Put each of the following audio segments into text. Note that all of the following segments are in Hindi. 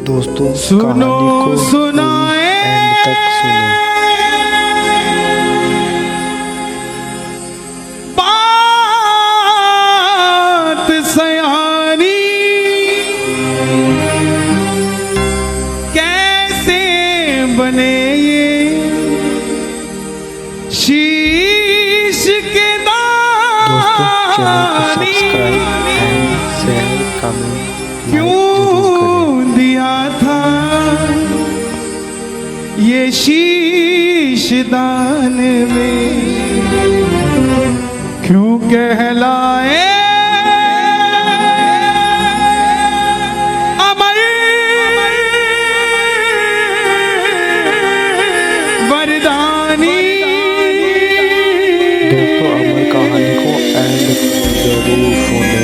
दोस्तों सुनो सुनाए एंड तक सुनो। बात सयानी कैसे बने ये शीश के दोस्तों चैनल को दानी सब्सक्राइब एंड शेयर कमेंट क्यों दिया था ये शीश दान में, क्यों कहलाए अमर वरदानी। दोस्तों अमर कहानी को एंड जरूर सुने।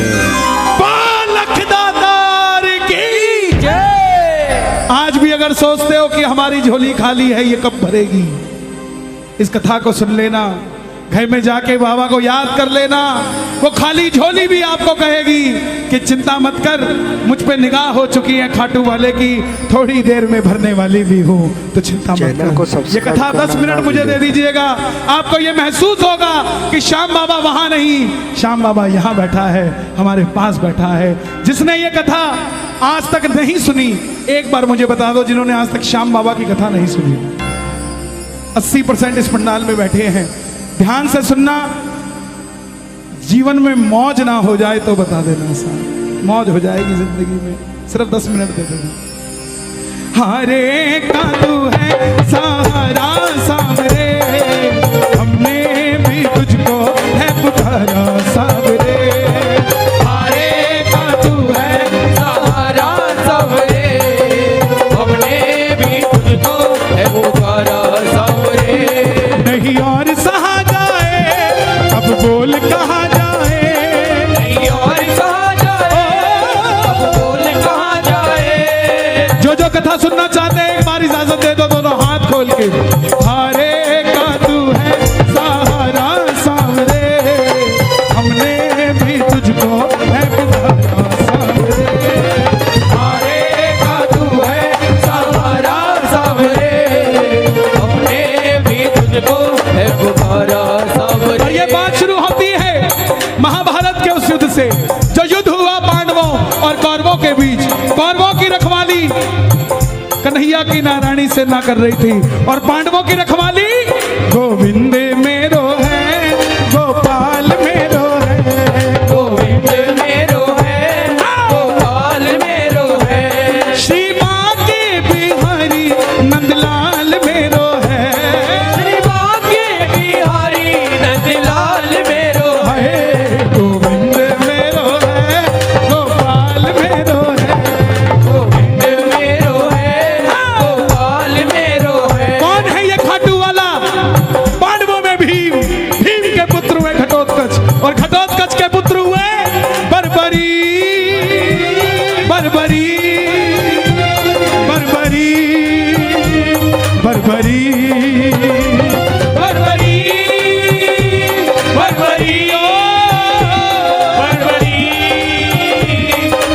आज भी अगर सोचते हो कि हमारी झोली खाली है, ये कब भरेगी, इस कथा को सुन लेना, घर में जाके बाबा को याद कर लेना। वो खाली झोली भी आपको कहेगी कि चिंता मत कर, मुझ पे निगाह हो चुकी है खाटू वाले की, थोड़ी देर में भरने वाली भी हूँ, तो चिंता मत चैनल को कर। ये सब्सक्राइब कथा 10 मिनट मुझे दे दीजिएगा, आपको ये महसूस होगा कि श्याम बाबा वहां नहीं, श्याम बाबा यहाँ बैठा है, हमारे पास बैठा है। जिसने ये कथा आज तक नहीं सुनी, एक बार मुझे बता दो, जिन्होंने आज तक श्याम बाबा की कथा नहीं सुनी। 80% इस पंडाल में बैठे हैं, ध्यान से सुनना। जीवन में मौज ना हो जाए तो बता देना, साहब मौज हो जाएगी जिंदगी में, सिर्फ 10 मिनट दे देना। हरे का तू है सहारा सावरे, हमने भी तुझको है पुकारा सावरे। हरे का तू है सहारा सावरे, हमने भी तुझको है पुकारा सावरे। नहीं और सहा जाए, अब बोल कहाँ जाए, नहीं और सहा जाए, अब बोल कहाँ जाए। जो जो कथा सुनना चाहते हैं एक बार इजाजत दे दो, दोनों हाथ खोल के। हरे का तू है सहारा सावरे, हमने भी तुझको है पुकारा सावरे। हरे का तू है सहारा सावरे, हमने भी तुझको है पुकारा सावरे। और ये बात शुरू होती है महाभारत के उस युद्ध से, जो युद्ध हुआ पांडवों और कौरवों के बीच। कौरवों की रखवाली कन्हैया की नारायणी से ना कर रही थी, और पांडवों की रखवाली गोविंद मेरो है, गोपाल मेरो है, गोविंद मेरो है, गोपाल मेरो है। श्री बांके बिहारी नंदलाल मेरो है, श्री बांके बिहारी नंदलाल मेरो है। गोविंद मेरो है, गोपाल मेरो है, गोविंद मेरो है, गोपाल मेरो है। कौन है ये खाटू वाला? पांडवों में भीम, भीम के पुत्र हुए घटोत्कच, और घटोत्कच के पुत्र हुए बर्बरी, बर्बरी, बर्बरी, बर्बरी, बर्बरी, बर्बरी, ओ बर्बरी,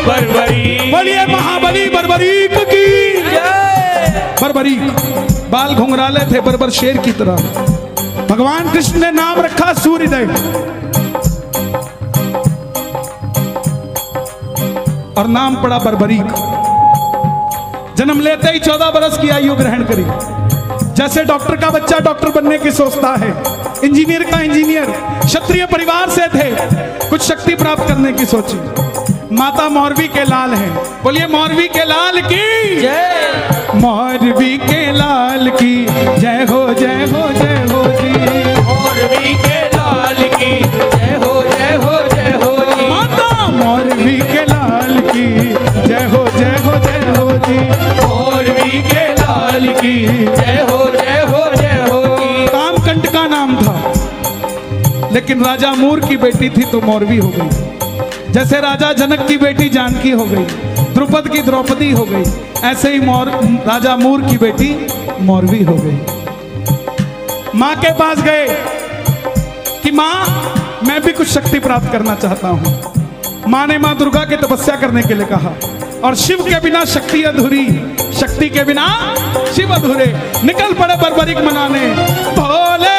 बर्बरी। बोलिए महाबली बर्बरीक की जय। बर्बरीक बाल घुंघराले थे बर्बर शेर की तरह। भगवान कृष्ण ने नाम रखा सूर्यदेव, और नाम पड़ा बर्बरीक। जन्म लेते ही 14 बरस की आयु ग्रहण करी। जैसे डॉक्टर का बच्चा डॉक्टर बनने की सोचता है, इंजीनियर का इंजीनियर, क्षत्रिय परिवार से थे, कुछ शक्ति प्राप्त करने की सोची। माता मौरवी के लाल हैं, बोलिए मौरवी के लाल की जय। मौरवी के लाल की जय हो, जय हो, जय हो जी। मौरवी के लाल की जय हो, जय हो, जय हो जी। माता मौरवी के लाल की जय हो, जय हो, जय हो जी। मौरवी के लाल की जय हो, जय हो, जय हो जी। कामकंट का नाम था, लेकिन राजा मूर की बेटी थी तो मौरवी हो गई। जैसे राजा जनक की बेटी जानकी हो गई, द्रुपद की द्रौपदी हो गई, ऐसे ही राजा मूर की बेटी मौरवी हो गई। मां के पास गए कि मां मैं भी कुछ शक्ति प्राप्त करना चाहता हूं। मां ने मां दुर्गा की तपस्या करने के लिए कहा। और शिव के बिना शक्ति अधूरी, शक्ति के बिना शिव अधूरे। निकल पड़े बर्बरीक मनाने भोले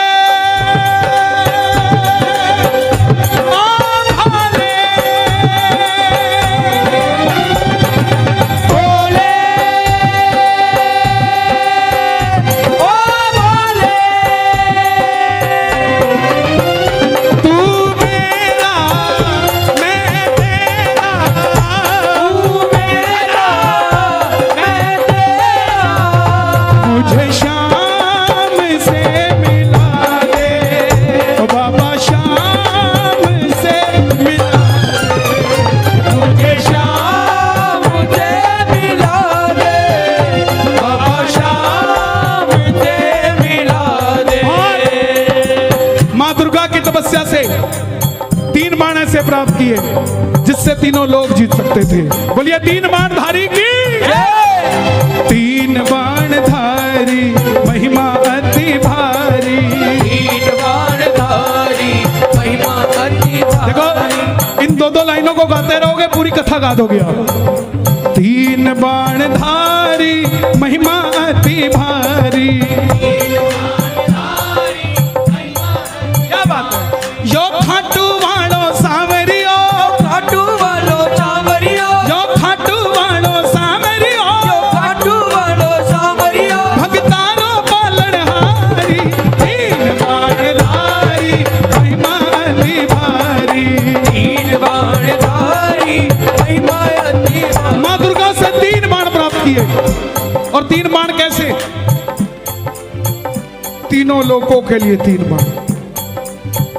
से प्राप्त किए जिससे तीनों लोग जीत सकते थे। बोलिए तीन बाणधारी की, तीन बाणधारी महिमा अति भारी, तीन बाणधारी महिमा अति भारी। देखो इन दो लाइनों को गाते रहोगे पूरी कथा गा दोगे आप। तीन बाणधारी महिमा अति भारी, क्या बात है। यो खाटू वालो सावरियो, खाटू वालो सावरियो, यो खाटू वालो सावरियो, यो खाटू वालो सावरियो, भगतारो पालनहारी, तीन बाणधारी महिमा अति भारी, तीन बाणधारी महिमा अति भारी। माँ दुर्गा से तीन बाण प्राप्त किए। और तीन बाण कैसे? तीनों लोगों के लिए तीन बाण।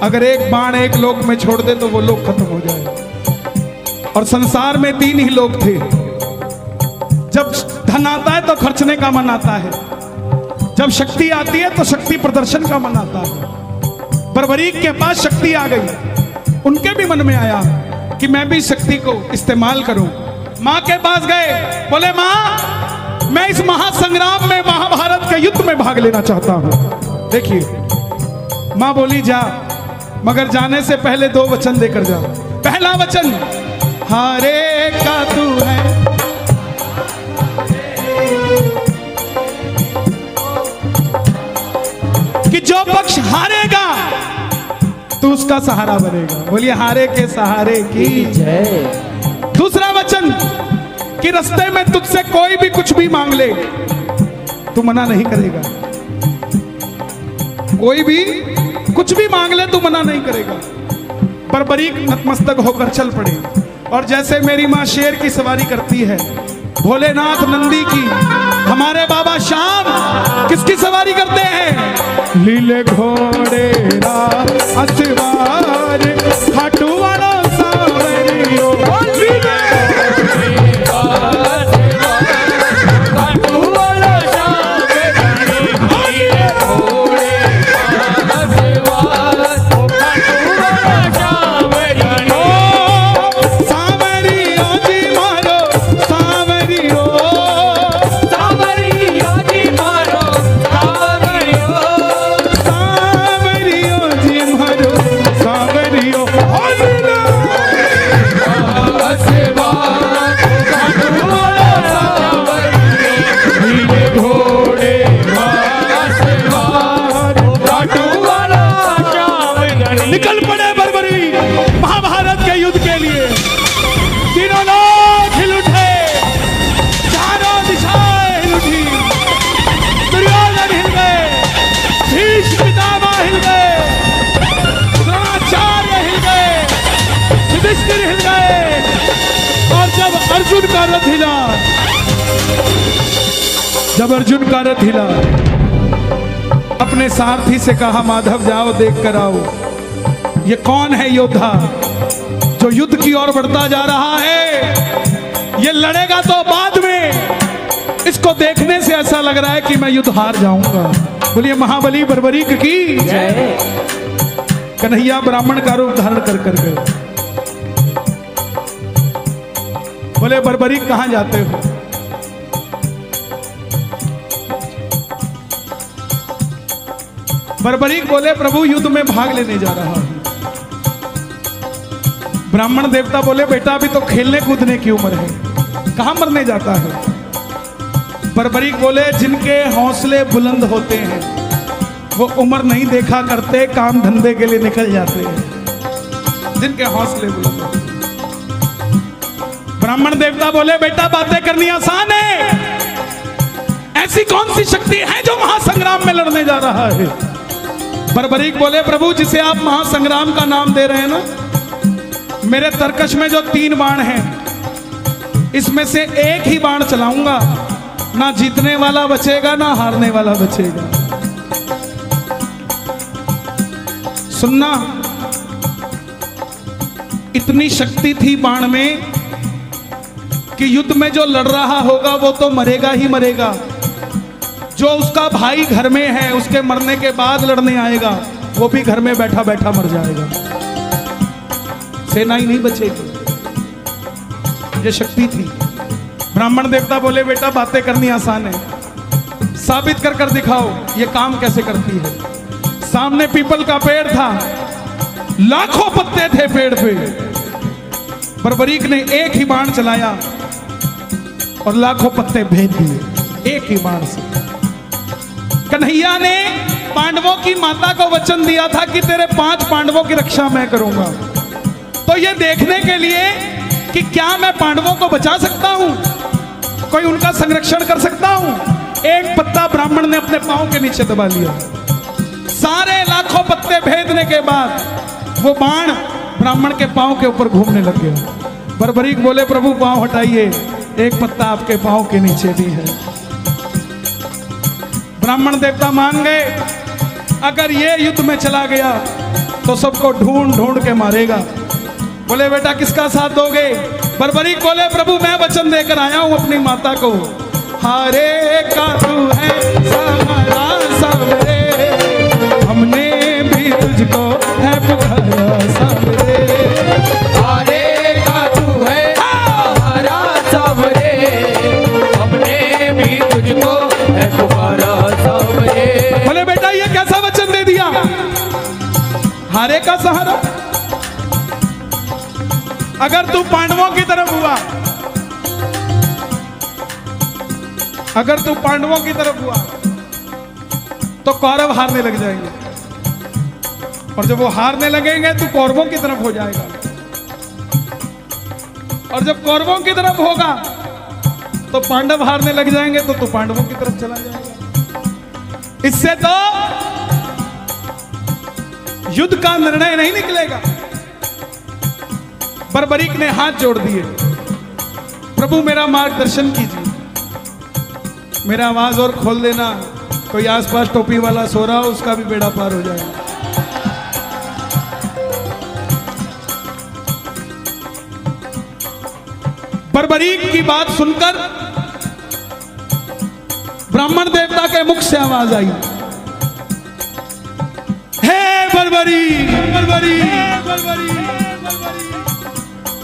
अगर एक बाण एक लोक में छोड़ दे तो वो लोक खत्म हो जाए। और संसार में तीन ही लोग थे। जब धन आता है तो खर्चने का मन आता है, जब शक्ति आती है तो शक्ति प्रदर्शन का मन आता है। बर्बरीक के पास शक्ति आ गई, उनके भी मन में आया कि मैं भी शक्ति को इस्तेमाल करूं। मां के पास गए, बोले मां मैं इस महासंग्राम में, महाभारत के युद्ध में भाग लेना चाहता हूं। देखिए मां बोली जा, मगर जाने से पहले दो वचन देकर जा। पहला वचन हारे का तू है, कि जो पक्ष हारेगा तू उसका सहारा बनेगा। बोलिए हारे के सहारे की जय। दूसरा वचन कि रास्ते में तुझसे कोई भी कुछ भी मांग ले तू मना नहीं करेगा। कोई भी कुछ भी मांग ले तू मना नहीं करेगा। बर्बरीक नतमस्तक होकर चल पड़े। और जैसे मेरी माँ शेर की सवारी करती है, भोलेनाथ नंदी की, हमारे बाबा श्याम किसकी सवारी करते हैं? लीले घोड़े असवार खाटू वाला सावरियो, निकल पड़े बर्बरी महाभारत के युद्ध के लिए। तीनों लोग हिल उठे, चारों दिशाएं हिल उठी। दुर्योधन हिल गए, भीष्म पितामह हिल गए, द्रोणाचार्य हिल गए, युधिष्ठिर हिल गए। और जब अर्जुन का रथ हिला, जब अर्जुन का रथ हिला, अपने सारथी से कहा माधव जाओ देख कर आओ ये कौन है योद्धा जो युद्ध की ओर बढ़ता जा रहा है। ये लड़ेगा तो बाद में, इसको देखने से ऐसा लग रहा है कि मैं युद्ध हार जाऊंगा। बोलिए महाबली बर्बरीक की जय। कन्हैया ब्राह्मण का रूप धारण कर कर गए। बोले बर्बरीक कहां जाते हो? बर्बरीक बोले प्रभु युद्ध में भाग लेने जा रहा हूं। ब्राह्मण देवता बोले बेटा अभी तो खेलने कूदने की उम्र है, कहां मरने जाता है? बर्बरीक बोले जिनके हौसले बुलंद होते हैं वो उम्र नहीं देखा करते, काम धंधे के लिए निकल जाते हैं। जिनके हौसले बुलंद होते हैं। ब्राह्मण देवता बोले बेटा बातें करनी आसान है, ऐसी कौन सी शक्ति है जो महासंग्राम में लड़ने जा रहा है? बर्बरीक बोले प्रभु जिसे आप महासंग्राम का नाम दे रहे हैं ना, मेरे तरकश में जो 3 बाण हैं इसमें से एक ही बाण चलाऊंगा, ना जीतने वाला बचेगा ना हारने वाला बचेगा। सुनना, इतनी शक्ति थी बाण में कि युद्ध में जो लड़ रहा होगा वो तो मरेगा ही मरेगा, जो उसका भाई घर में है उसके मरने के बाद लड़ने आएगा वो भी घर में बैठा बैठा मर जाएगा, सेना ही नहीं बचेगी। ये शक्ति थी। ब्राह्मण देवता बोले बेटा बातें करनी आसान है, साबित कर कर दिखाओ ये काम कैसे करती है। सामने पीपल का पेड़ था, लाखों पत्ते थे पेड़ पे। बर्बरीक ने एक ही बाण चलाया और लाखों पत्ते भेज दिए एक ही बाण से। कन्हैया ने पांडवों की माता को वचन दिया था कि तेरे 5 पांडवों की रक्षा मैं करूंगा। तो ये देखने के लिए कि क्या मैं पांडवों को बचा सकता हूं, कोई उनका संरक्षण कर सकता हूं, एक पत्ता ब्राह्मण ने अपने पांव के नीचे दबा लिया। सारे लाखों पत्ते भेदने के बाद वो बाण ब्राह्मण के पांव के ऊपर घूमने लग गया। बर्बरीक बोले प्रभु पांव हटाइए, एक पत्ता आपके पांव के नीचे भी है। ब्राह्मण देवता मान गए, अगर ये युद्ध में चला गया तो सबको ढूंढ ढूंढ के मारेगा। बोले बेटा किसका साथ दोगे? बर्बरीक बोले प्रभु मैं वचन देकर आया हूं अपनी माता को, हारे का तू है सहारा सबरे, हमने भी तुझको है पुकारा सबरे। हारे का तू है सहारा सबरे, हमने भी तुझको है पुकारा सबरे। बोले बेटा ये कैसा वचन दे दिया, हारे का सहारा? अगर तू पांडवों की तरफ हुआ, अगर तू पांडवों की तरफ हुआ तो कौरव हारने लग जाएंगे, और जब वो हारने लगेंगे तो कौरवों की तरफ हो जाएगा, और जब कौरवों की तरफ होगा तो पांडव हारने लग जाएंगे तो तू पांडवों की तरफ चला जाएगा। इससे तो युद्ध का निर्णय नहीं निकलेगा। बर्बरीक ने हाथ जोड़ दिए, प्रभु मेरा मार्गदर्शन कीजिए, मेरा आवाज और खोल देना, कोई आसपास टोपी वाला सो रहा हो उसका भी बेड़ा पार हो जाए। बर्बरीक की बात सुनकर ब्राह्मण देवता के मुख से आवाज आई, हे बर्बरीक, बर्बरीक, बर्बरीक,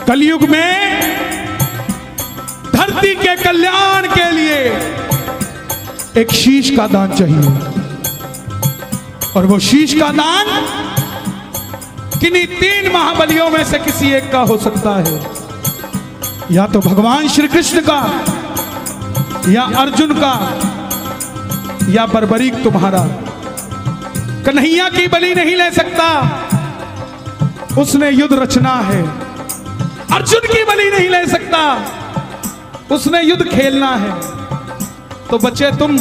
कलयुग में धरती के कल्याण के लिए एक शीश का दान चाहिए, और वो शीश का दान किन्हीं 3 महाबलियों में से किसी एक का हो सकता है, या तो भगवान श्री कृष्ण का, या अर्जुन का, या बर्बरीक तुम्हारा। कन्हैया की बलि नहीं ले सकता, उसने युद्ध रचना है। अर्जुन की बलि नहीं ले सकता, उसने युद्ध खेलना है। तो बच्चे तुम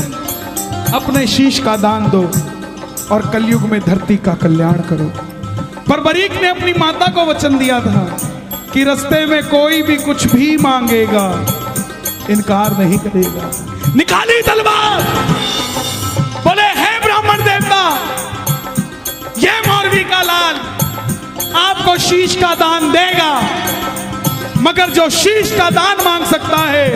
अपने शीश का दान दो और कलयुग में धरती का कल्याण करो। बर्बरीक ने अपनी माता को वचन दिया था कि रास्ते में कोई भी कुछ भी मांगेगा इनकार नहीं करेगा। निकाली तलवार, बोले हे ब्राह्मण देवता, ये मौरवी का लाल आपको शीश का दान देगा, मगर जो शीश का दान मांग सकता है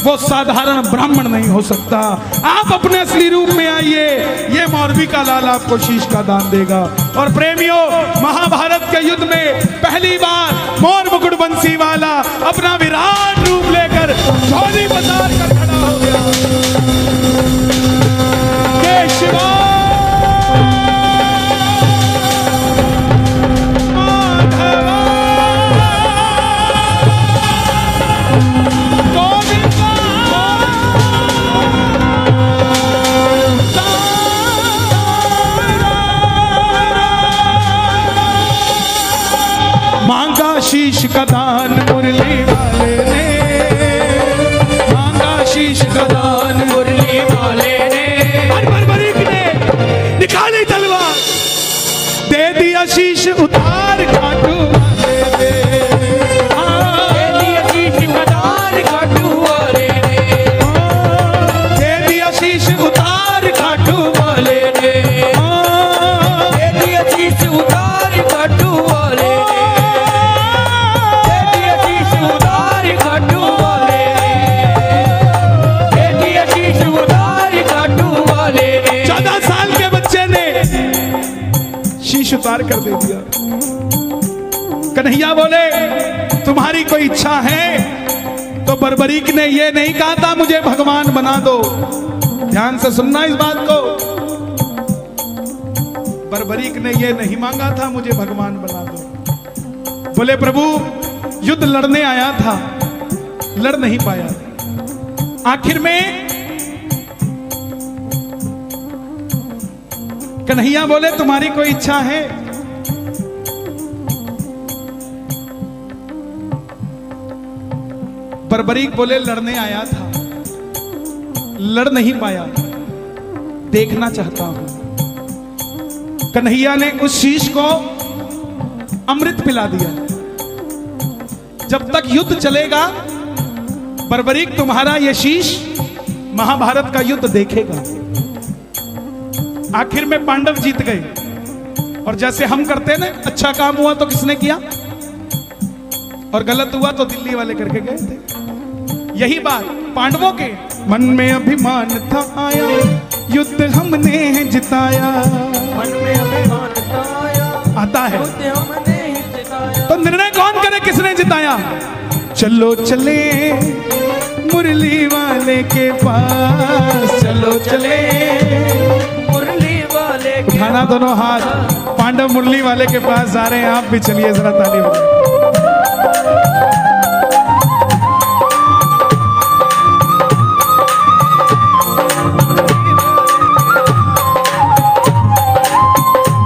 वो साधारण ब्राह्मण नहीं हो सकता। आप अपने असली रूप में आइए, ये मौरवी का लाल आपको शीश का दान देगा। और प्रेमियों, महाभारत के युद्ध में पहली बार मोर मुकुट बंसी वाला अपना विराट रूप लेकर झोली पसार कर खड़ा हो गया। जय शिवा माधवा। शीश का दान मुरली वाले ने बर्बरीक ने निकाली तलवार, दे दिया शीश उतार खाटू वाले ने। दे दिया शीश दान खाटू वाले ने, दे दिया शीश उतार खाटू वाले ने दे दिया शीश उतार खाटू वाले ने, दे दिया शीश उतार खाटू वाले ने, दे दिया शीश उतार खाटू वाले ने। 14 साल के बच्चे ने शीश उतार कर दे दिया। कन्हैया बोले तुम्हारी कोई इच्छा है? तो बर्बरीक ने ये नहीं कहा था मुझे भगवान बना दो। ध्यान से सुनना इस बात को, बर्बरीक ने ये नहीं मांगा था मुझे भगवान बना दो। बोले प्रभु युद्ध लड़ने आया था, लड़ नहीं पाया, आखिर में कन्हैया बोले तुम्हारी कोई इच्छा है? बर्बरीक बोले लड़ने आया था, लड़ नहीं पाया, देखना चाहता हूं। कन्हैया ने उस शीश को अमृत पिला दिया। जब तक युद्ध चलेगा बर्बरीक तुम्हारा यह शीश महाभारत का युद्ध देखेगा। आखिर में पांडव जीत गए। और जैसे हम करते ना, अच्छा काम हुआ तो किसने किया और गलत हुआ तो दिल्ली वाले करके गए थे। यही बात पांडवों के मन में अभिमान था आया, युद्ध हमने जिताया। मन में अभिमान आया, आता है युद्ध हमने जिताया। तो निर्णय कौन करे किसने जिताया? चलो चले मुरली वाले के पास, चलो चले मुरली वाले के उठाना दोनों हाथ। पांडव मुरली वाले के पास जा रहे हैं, आप भी चलिए जरा ताली बजाइए।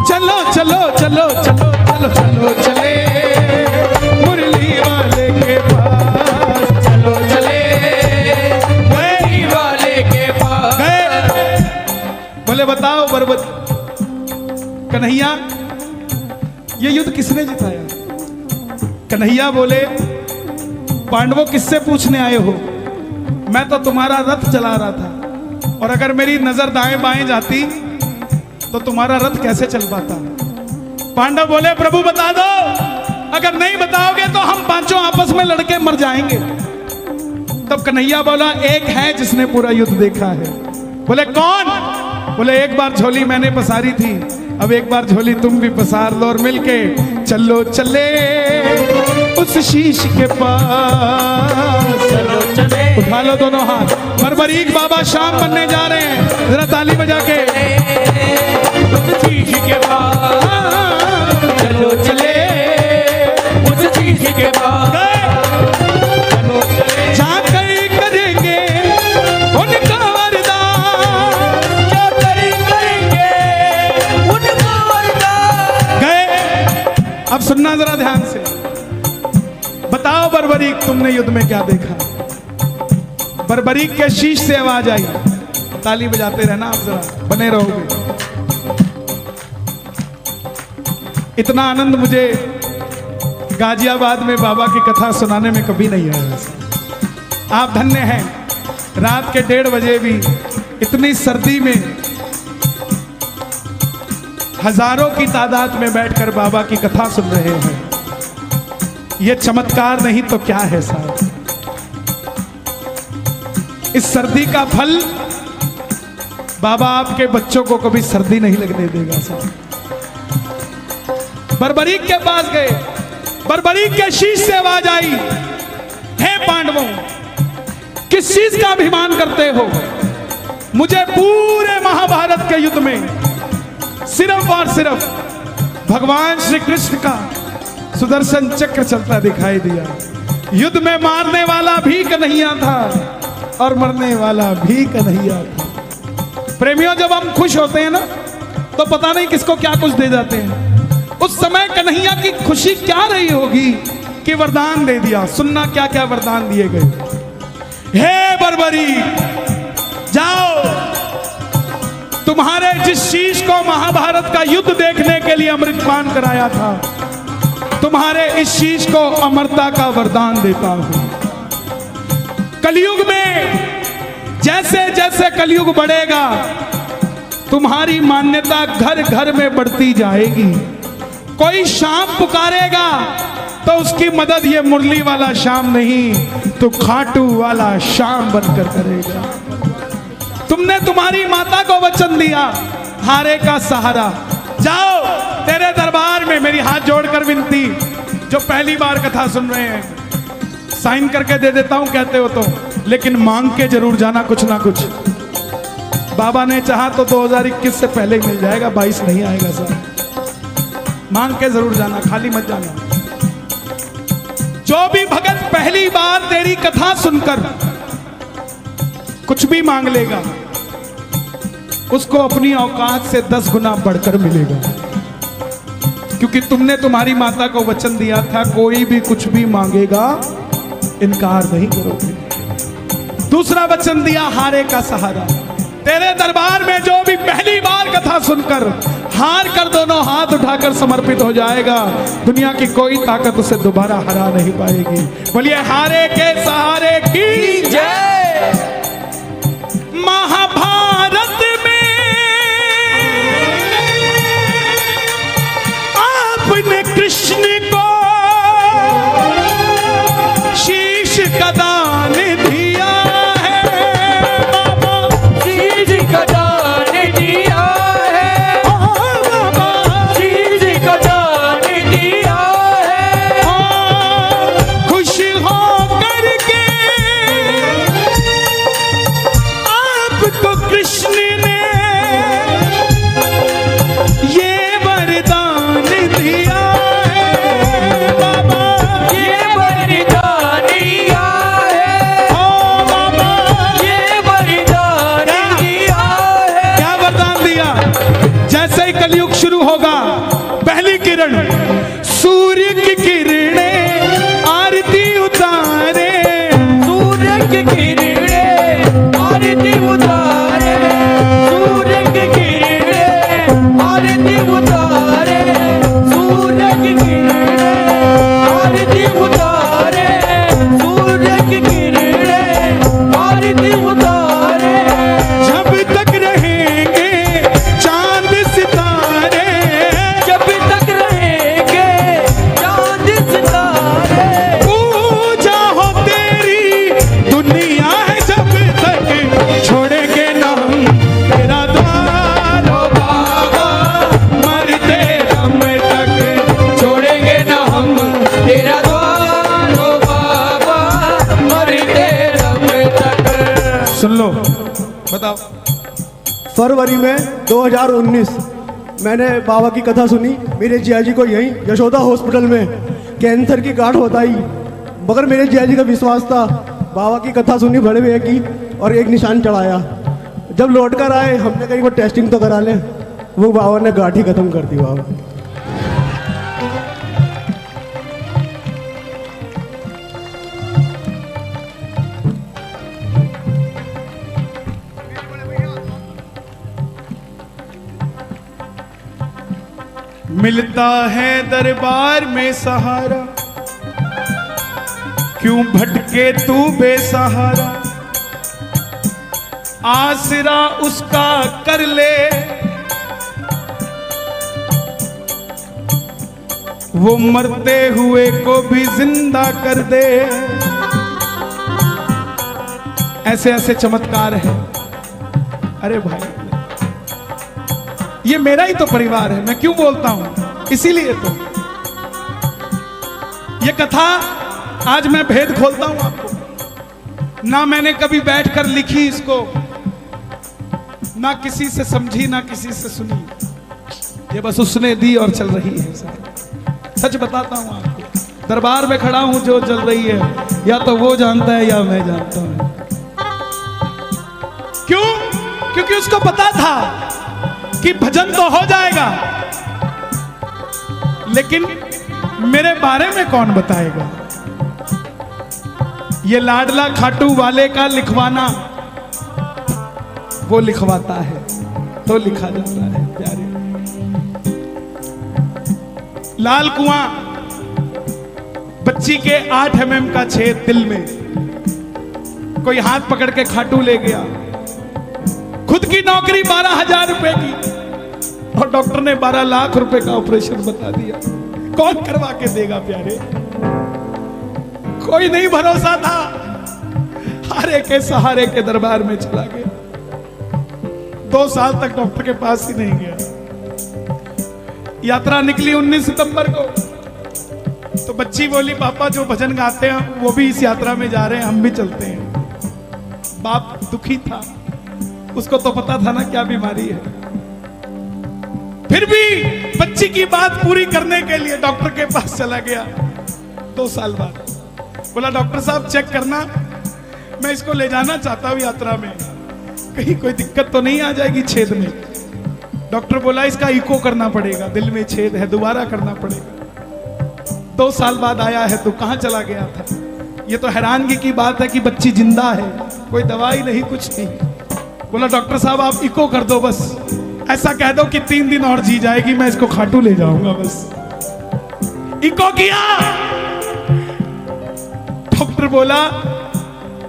चलो चलो चलो चलो चलो चले मुरली वाले के पास, चलो चले मुरली वाले के पास। गए। बोले बताओ बर्बत कन्हैया ये युद्ध किसने जिताया? कन्हैया बोले पांडवों किससे पूछने आए हो? मैं तो तुम्हारा रथ चला रहा था, और अगर मेरी नजर दाएं बाएं जाती तो तुम्हारा रथ कैसे चल पाता? पांडव बोले प्रभु बता दो, अगर नहीं बताओगे तो हम पांचों आपस में लड़के मर जाएंगे। तब कन्हैया बोला एक है जिसने पूरा युद्ध देखा है। बोले कौन? बोले एक बार झोली मैंने पसारी थी, अब एक बार झोली तुम भी पसार लो और मिलके चलो चले उस शीश के पास। चलो चले उठा लो दोनों हाथ। बर्बरीक बाबा शाम बनने जा रहे हैं, जरा ताली बजा के। उस शीश के पास, चलो चले उस शीश के पास। चलो चले जाकर करेंगे उनका वरदान, जाकर करेंगे उनका वरदान। गए। अब सुनना जरा ध्यान से, बताओ बर्बरीक तुमने युद्ध में क्या देखा? बर्बरीक के शीश से आवाज आई। ताली बजाते रहना आप, जरा बने रहोगे। इतना आनंद मुझे गाजियाबाद में बाबा की कथा सुनाने में कभी नहीं आया। आप धन्य हैं, रात के 1:30 बजे भी इतनी सर्दी में हजारों की तादाद में बैठकर बाबा की कथा सुन रहे हैं। यह चमत्कार नहीं तो क्या है साहब? इस सर्दी का फल बाबा आपके बच्चों को कभी सर्दी नहीं लगने देगा साहब। बर्बरीक के पास गए, बर्बरीक के शीश से आवाज आई, हे पांडवों किस चीज का अभिमान करते हो? मुझे पूरे महाभारत के युद्ध में सिर्फ और सिर्फ भगवान श्री कृष्ण का सुदर्शन चक्र चलता दिखाई दिया। युद्ध में मारने वाला भी कन्हैया था और मरने वाला भी कन्हैया था। प्रेमियों जब हम खुश होते हैं ना तो पता नहीं किसको क्या कुछ दे जाते हैं। उस समय कन्हैया की खुशी क्या रही होगी कि वरदान दे दिया। सुनना क्या क्या वरदान दिए गए। हे बर्बर तरीक, जाओ। तुम्हारे जिस शीश को महाभारत का युद्ध देखने के लिए अमृतपान कराया था, तुम्हारे इस शीश को अमरता का वरदान देता हूं। कलयुग में जैसे जैसे कलयुग बढ़ेगा, तुम्हारी मान्यता घर घर में बढ़ती जाएगी। कोई शाम पुकारेगा तो उसकी मदद ये मुरली वाला शाम नहीं, तो खाटू वाला शाम बनकर करेगा। तुमने तुम्हारी माता को वचन दिया, हारे का सहारा। जाओ, तेरे दरबार में मेरी हाथ जोड़कर विनती, जो पहली बार कथा सुन रहे हैं, साइन करके दे देता हूं कहते हो तो, लेकिन मांग के जरूर जाना कुछ ना कुछ। बाबा ने चाहा तो 2021 से पहले ही मिल जाएगा, 22 नहीं आएगा सर। मांग के जरूर जाना, खाली मत जाना। जो भी भगत पहली बार तेरी कथा सुनकर कुछ भी मांग लेगा, उसको अपनी औकात से 10 गुना बढ़कर मिलेगा, क्योंकि तुमने तुम्हारी माता को वचन दिया था, कोई भी कुछ भी मांगेगा इनकार नहीं करोगे। दूसरा वचन दिया, हारे का सहारा। तेरे दरबार में जो भी पहली बार कथा सुनकर हार कर दोनों हाथ उठाकर समर्पित हो जाएगा, दुनिया की कोई ताकत उसे दोबारा हरा नहीं पाएगी। बोलिए हारे के सहारे की जय। महाभारत में आपने कृष्ण को शीश का दान दिया है, शीश का दान दिया है, शीश का दान दिया है। खुश हो करके आपको कृष्ण ने ये वरदान दिया है बाबा, ये वरदान दिया है, ओ बाबा, ये वरदान दिया है। क्या वरदान दिया? जैसे ही कलयुग शुरू होगा, पहली किरण सूर्य की किरणें आरती उतारे, सूर्य की किरणें आरती उतारे, सूर्य की किरणें आरती उतारे, सूर्य की किरणें आरती उतारे, सूर्य की किरणें आरती उतारे। जब तक रहेंगे चांद सितारे, जब तक रहेंगे चांद सितारे, पूजा हो तेरी दुनिया है जब तक छोड़ेंगे ना हम तेरा द्वार, ओ बाबा मरते दम तक। छोड़ेंगे ना हम तेरा द्वार, ओ बाबा मरते दम तक। सुन लो, बताओ। फरवरी में 2019 मैंने बाबा की कथा सुनी। मेरे जिया जी को यहीं यशोदा हॉस्पिटल में कैंसर की गांठ बताई, मगर मेरे जिया जी का विश्वास था। बाबा की कथा सुनी बड़े भैया की और एक निशान चढ़ाया। जब लौट कर आए, हमने कहीं वो टेस्टिंग तो करा ले, वो बाबा ने गांठ ही खत्म कर दी। बाबा मिलता है दरबार में सहारा, क्यों भटके तू बेसहारा, आसरा उसका कर ले, वो मरते हुए को भी जिंदा कर दे। ऐसे ऐसे चमत्कार है। अरे भाई, ये मेरा ही तो परिवार है, मैं क्यों बोलता हूं, इसीलिए तो ये कथा आज मैं भेद खोलता हूं आपको। ना मैंने कभी बैठकर लिखी इसको, ना किसी से समझी, ना किसी से सुनी, ये बस उसने दी और चल रही है। सच बताता हूं आपको, दरबार में खड़ा हूं, जो चल रही है या तो वो जानता है या मैं जानता हूं। क्यों? क्योंकि उसको पता था कि भजन तो हो जाएगा, लेकिन मेरे बारे में कौन बताएगा। ये लाडला खाटू वाले का लिखवाना वो लिखवाता है तो लिखा जाता है प्यारे। लाल कुआं, बच्ची के 8 mm का छेद दिल में, कोई हाथ पकड़ के खाटू ले गया। खुद की नौकरी 12,000 रुपए की और डॉक्टर ने 12 लाख रुपए का ऑपरेशन बता दिया। कौन करवा के देगा प्यारे? कोई नहीं भरोसा था, हारे के सहारे के दरबार में चला गया। 2 साल तक डॉक्टर के पास ही नहीं गया। यात्रा निकली 19 सितंबर को, तो बच्ची बोली पापा जो भजन गाते हैं वो भी इस यात्रा में जा रहे हैं, हम भी चलते हैं। बाप दुखी था, उसको तो पता था ना क्या बीमारी है। फिर भी बच्ची की बात पूरी करने के लिए डॉक्टर के पास चला गया 2 साल बाद। बोला डॉक्टर साहब चेक करना, मैं इसको ले जाना चाहता हूं यात्रा में, कहीं कोई दिक्कत तो नहीं आ जाएगी छेद में। डॉक्टर बोला इसका इको करना पड़ेगा, दिल में छेद है, दोबारा करना पड़ेगा। 2 साल बाद आया है तो कहां चला गया था? ये तो हैरानगी की बात है कि बच्ची जिंदा है, कोई दवाई नहीं, कुछ नहीं। बोला डॉक्टर साहब आप इको कर दो, बस ऐसा कह दो कि 3 दिन और जी जाएगी, मैं इसको खाटू ले जाऊंगा। बस इको किया। डॉक्टर बोला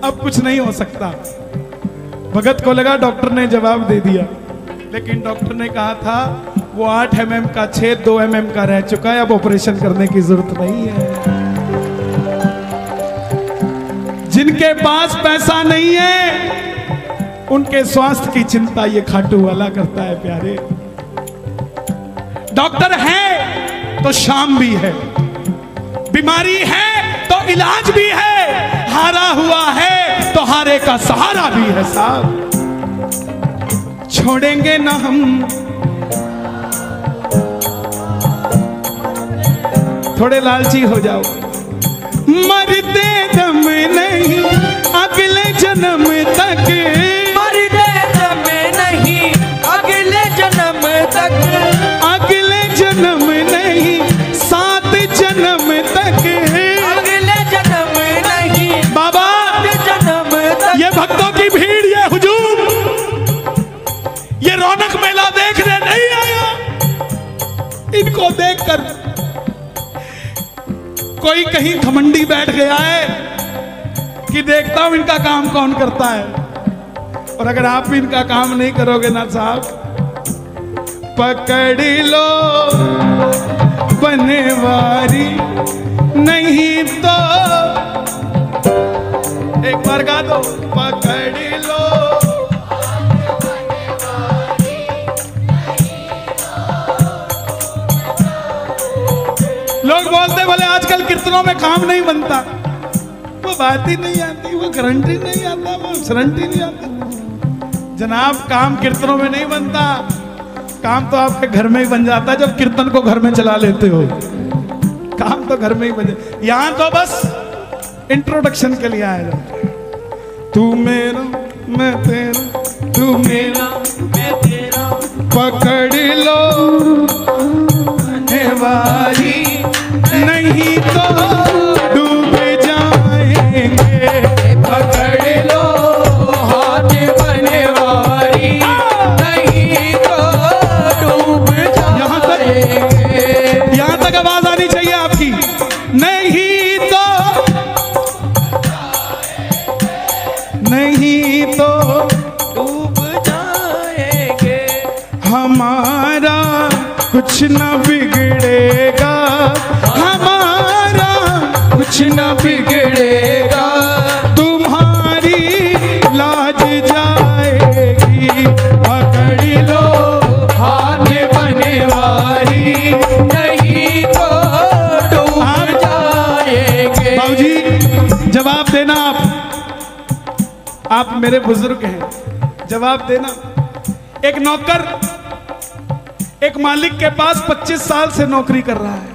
अब कुछ नहीं हो सकता। भगत को लगा डॉक्टर ने जवाब दे दिया, लेकिन डॉक्टर ने कहा था वो 8 mm का छेद 2 mm का रह चुका है, अब ऑपरेशन करने की जरूरत नहीं है। जिनके पास पैसा नहीं है उनके स्वास्थ्य की चिंता ये खाटू वाला करता है प्यारे। डॉक्टर है तो शाम भी है, बीमारी है तो इलाज भी है, हारा हुआ है तो हारे का सहारा भी है साहब। छोड़ेंगे ना हम, थोड़े लालची हो जाओ। मरते दम नहीं अगले जन्म तक, मरते दम नहीं अगले जन्म तक, अगले जन्म नहीं 7 जन्म तक, अगले जन्म नहीं बाबा जन्म तक। ये भक्तों की भीड़, ये हुजूम, ये रौनक मेला देखने नहीं आया। इनको देखकर कोई कहीं घमंडी बैठ गया है कि देखता हूं इनका काम कौन करता है। और अगर आप भी इनका काम नहीं करोगे ना साहब, पकड़ लो बनवारी, नहीं तो एक बार गा दो, पकड़ लो। लोग बोलते बोले आजकल कीर्तनों में काम नहीं बनता, वो बात ही नहीं आती, वो गारंटी नहीं आता, वो गारंटी नहीं आता। जनाब काम कीर्तनों में नहीं बनता, काम तो आपके घर में ही बन जाता है जब कीर्तन को घर में चला लेते हो। काम तो घर में ही बन जाता, यहां तो बस इंट्रोडक्शन के लिए आया जाता है। तू मेरा मैं तेरा, तू मेरा मैं तेरा, पकड़ लो बनवारी, नहीं तो डूब जाएंगे। पकड़ लो हाथ बनवारी, नहीं तो डूब जाएंगे। यहां तक आवाज आनी चाहिए आपकी, नहीं तो, नहीं तो डूब जाएंगे। हमारा कुछ ना बिगड़ेगा, हमारा कुछ ना बिगड़ेगा, तुम्हारी लाज जाएगी। पकड़ लो हाथ बनवारी, नहीं तो डूब जाएंगे। बाबूजी जवाब देना, आप मेरे बुजुर्ग हैं, जवाब देना। एक नौकर एक मालिक के पास 25 साल से नौकरी कर रहा है।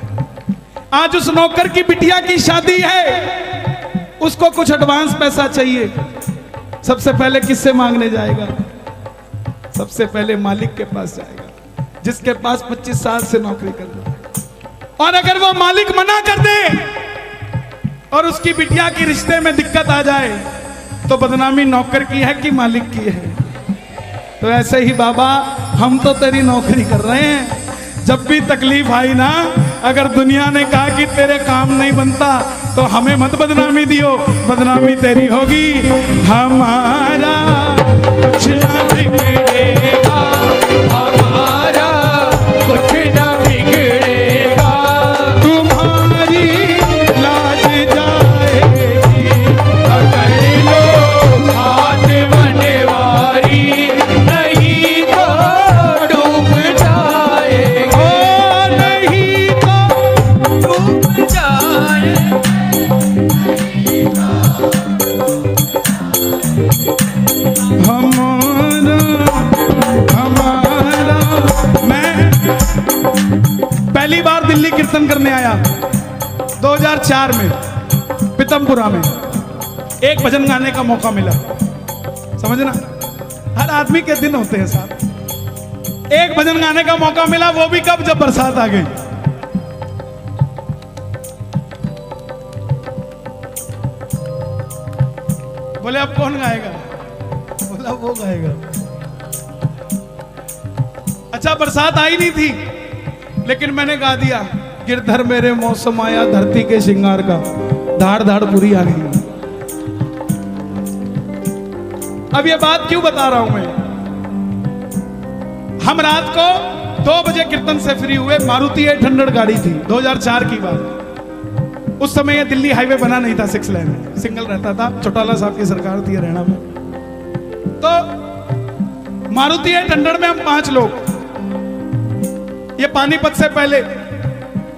आज उस नौकर की बिटिया की शादी है, उसको कुछ एडवांस पैसा चाहिए। सबसे पहले किससे मांगने जाएगा? सबसे पहले मालिक के पास जाएगा, जिसके पास 25 साल से नौकरी कर रहा है। और अगर वो मालिक मना कर दे और उसकी बिटिया की रिश्ते में दिक्कत आ जाए तो बदनामी नौकर की है कि मालिक की है। तो ऐसे ही बाबा हम तो तेरी नौकरी कर रहे हैं, जब भी तकलीफ आई ना, अगर दुनिया ने कहा कि तेरे काम नहीं बनता तो हमें मत बदनामी दियो, बदनामी तेरी होगी। हमारा कुछ ना बिगड़ेगा, हमारा कुछ न बिगड़ेगा, तुम्हारी लाज जाएगी। अगर लो हाथ बनवारी, नहीं तो डूब जाएगा, ओ नहीं तो डूब जाएगा। हमारा हमारा मैं पहली बार दिल्ली कीर्तन करने आया 2004 में पीतमपुरा में। एक भजन गाने का मौका मिला, समझना हर आदमी के दिन होते हैं साहब। एक भजन गाने का मौका मिला, वो भी कब, जब बरसात आ गई। बोले अब कौन गाएगा, बोला वो गाएगा। अच्छा बरसात आई नहीं थी, लेकिन मैंने गा दिया, गिरधर मेरे मौसम आया धरती के श्रृंगार का, धाड़ धाड़ पूरी आ गई। अब ये बात क्यों बता रहा हूं मैं, हम रात को 2 बजे कीर्तन से फ्री हुए, मारुति 800 गाड़ी थी, 2004 की बात। उस समय ये दिल्ली हाईवे बना नहीं था, 6 लेन सिंगल रहता था, चौटाला साहब की सरकार थी हरियाणा में। तो मारुति 800 में हम 5 लोग, ये पानीपत से पहले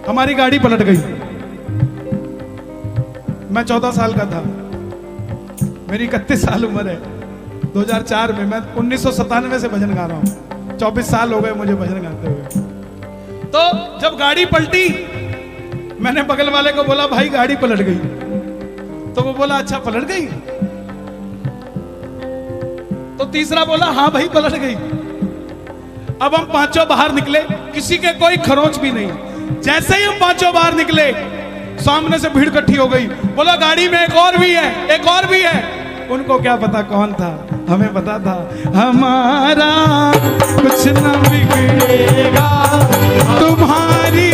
हमारी गाड़ी पलट गई। मैं 14 साल का था, मेरी 31 साल उम्र है। 2004 में, मैं 1997 से भजन गा रहा हूं, 24 साल हो गए मुझे भजन गाते हुए। तो जब गाड़ी पलटी, मैंने बगल वाले को बोला भाई गाड़ी पलट गई, तो वो बोला अच्छा पलट गई। तो तीसरा बोला हाँ भाई पलट गई। अब हम 5 बाहर निकले, किसी के कोई खरोंच भी नहीं। जैसे ही हम 5 बाहर निकले, सामने से भीड़ इकट्ठी हो गई, बोला गाड़ी में एक और भी है, एक और भी है। उनको क्या पता कौन था, हमें पता था हमारा कुछ न बिगड़ेगा, तुम्हारी